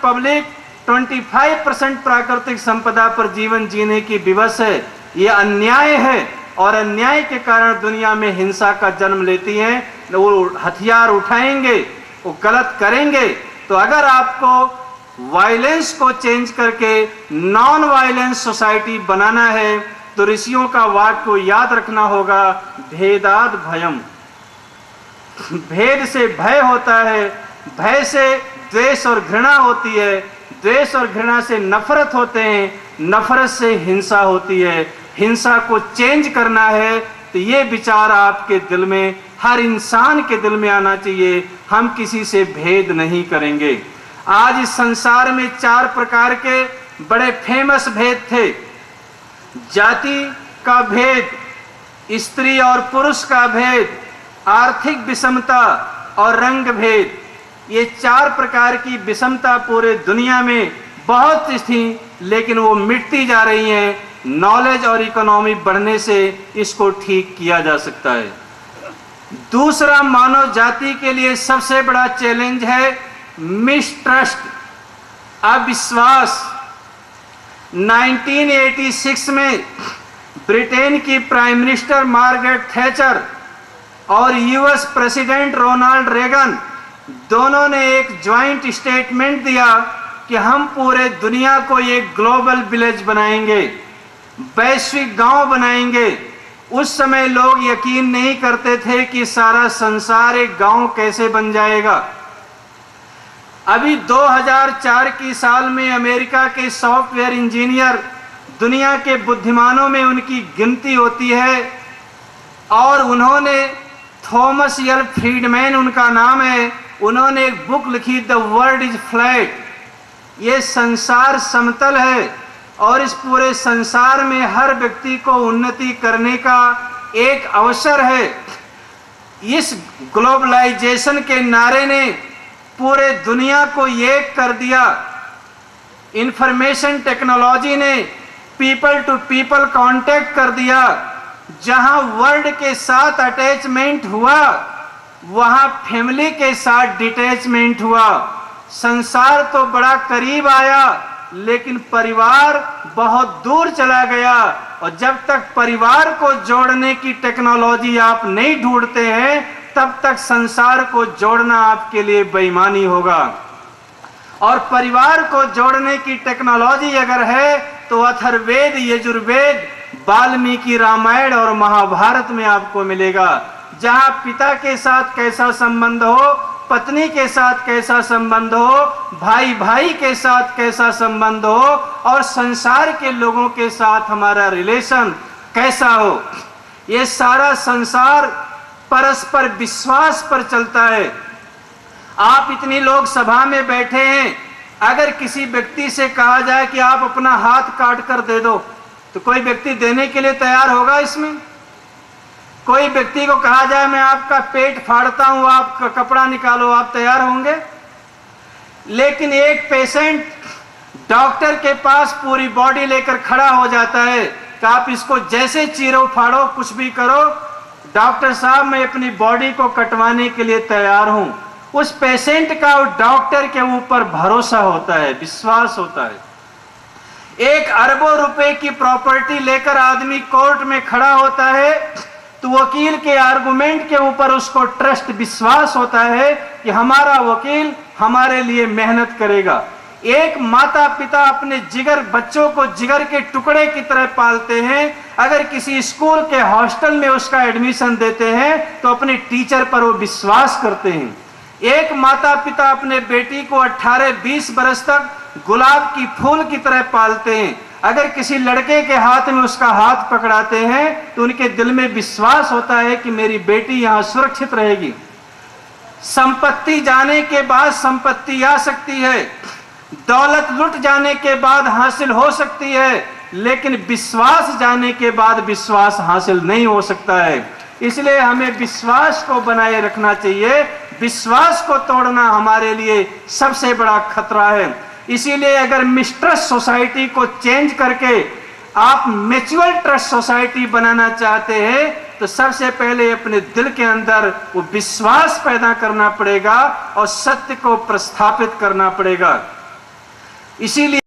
Public 25% प्राकृतिक संपदा पर जीवन जीने की विवश है। ये अन्याय है और अन्याय के कारण दुनिया में हिंसा का जन्म लेती है। वो हथियार उठाएंगे, वो गलत करेंगे। तो अगर आपको वायलेंस को चेंज करके नॉन वायलेंस सोसाइटी बनाना है तो ऋषियों का वाक्य को याद रखना होगा, भेदाद भयम। भेद से भय होता है, भय से द्वेष और घृणा होती है, द्वेष और घृणा से नफरत होते हैं, नफरत से हिंसा होती है। हिंसा को चेंज करना है तो ये विचार आपके दिल में, हर इंसान के दिल में आना चाहिए, हम किसी से भेद नहीं करेंगे। आज इस संसार में 4 प्रकार के बड़े फेमस भेद थे। जाति का भेद, स्त्री और पुरुष का भेद, आर्थिक विषमता और रंग भेद। ये 4 प्रकार की विषमता पूरे दुनिया में बहुत थी, लेकिन वो मिटती जा रही हैं। नॉलेज और इकोनॉमी बढ़ने से इसको ठीक किया जा सकता है। दूसरा मानव जाति के लिए सबसे बड़ा चैलेंज है मिसट्रस्ट, अविश्वास। 1986 में ब्रिटेन की प्राइम मिनिस्टर मार्गरेट थैचर और यूएस प्रेसिडेंट रोनाल्ड रेगन दोनों ने एक ज्वाइंट स्टेटमेंट दिया कि हम पूरे दुनिया को एक ग्लोबल विलेज बनाएंगे, वैश्विक गांव बनाएंगे। उस समय लोग यकीन नहीं करते थे कि सारा संसार एक गांव कैसे बन जाएगा। अभी 2004 की साल में अमेरिका के सॉफ्टवेयर इंजीनियर, दुनिया के बुद्धिमानों में उनकी गिनती होती है, और उन्होंने थॉमस एल फ्रीडमैन उनका नाम है, उन्होंने एक बुक लिखी द वर्ल्ड इज फ्लैट। ये संसार समतल है और इस पूरे संसार में हर व्यक्ति को उन्नति करने का एक अवसर है। इस ग्लोबलाइजेशन के नारे ने पूरे दुनिया को एक कर दिया। इंफॉर्मेशन टेक्नोलॉजी ने पीपल टू पीपल कांटेक्ट कर दिया। जहां वर्ल्ड के साथ अटैचमेंट हुआ, वहां फैमिली के साथ डिटैचमेंट हुआ। संसार तो बड़ा करीब आया, लेकिन परिवार बहुत दूर चला गया। और जब तक परिवार को जोड़ने की टेक्नोलॉजी आप नहीं ढूंढते हैं, तब तक संसार को जोड़ना आपके लिए बेईमानी होगा। और परिवार को जोड़ने की टेक्नोलॉजी अगर है तो अथर्ववेद, यजुर्वेद, वाल्मीकि रामायण और महाभारत में आपको मिलेगा। जहां पिता के साथ कैसा संबंध हो, पत्नी के साथ कैसा संबंध हो, भाई भाई के साथ कैसा संबंध हो, और संसार के लोगों के साथ हमारा रिलेशन कैसा हो। ये सारा संसार परस्पर विश्वास पर चलता है। आप इतनी लोग सभा में बैठे हैं, अगर किसी व्यक्ति से कहा जाए कि आप अपना हाथ काट कर दे दो, तो कोई व्यक्ति देने के लिए तैयार होगा? इसमें कोई व्यक्ति को कहा जाए मैं आपका पेट फाड़ता हूं, आप कपड़ा निकालो, आप तैयार होंगे? लेकिन एक पेशेंट डॉक्टर के पास पूरी बॉडी लेकर खड़ा हो जाता है कि आप इसको जैसे चीरो फाड़ो, कुछ भी करो, डॉक्टर साहब मैं अपनी बॉडी को कटवाने के लिए तैयार हूं। उस पेशेंट का उस डॉक्टर के ऊपर भरोसा होता है, विश्वास होता है। 1 अरबों रुपए की प्रॉपर्टी लेकर आदमी कोर्ट में खड़ा होता है, तो वकील के आर्गुमेंट के ऊपर उसको ट्रस्ट, विश्वास होता है कि हमारा वकील हमारे लिए मेहनत करेगा। एक माता पिता अपने जिगर बच्चों को जिगर के टुकड़े की तरह पालते हैं। अगर किसी स्कूल के हॉस्टल में उसका एडमिशन देते हैं तो अपने टीचर पर वो विश्वास करते हैं। एक माता पिता अपने बेटी को 18-20 बरस तक गुलाब की फूल की तरह पालते हैं। अगर किसी लड़के के हाथ में उसका हाथ पकड़ाते हैं तो उनके दिल में विश्वास होता है कि मेरी बेटी यहां सुरक्षित रहेगी। संपत्ति जाने के बाद संपत्ति आ सकती है, दौलत लुट जाने के बाद हासिल हो सकती है, लेकिन विश्वास जाने के बाद विश्वास हासिल नहीं हो सकता है। इसलिए हमें विश्वास को बनाए रखना चाहिए। विश्वास को तोड़ना हमारे लिए सबसे बड़ा खतरा है। इसीलिए अगर मिसट्रस्ट सोसाइटी को चेंज करके आप म्यूचुअल ट्रस्ट सोसाइटी बनाना चाहते हैं तो सबसे पहले अपने दिल के अंदर वो विश्वास पैदा करना पड़ेगा और सत्य को प्रस्थापित करना पड़ेगा। इसीलिए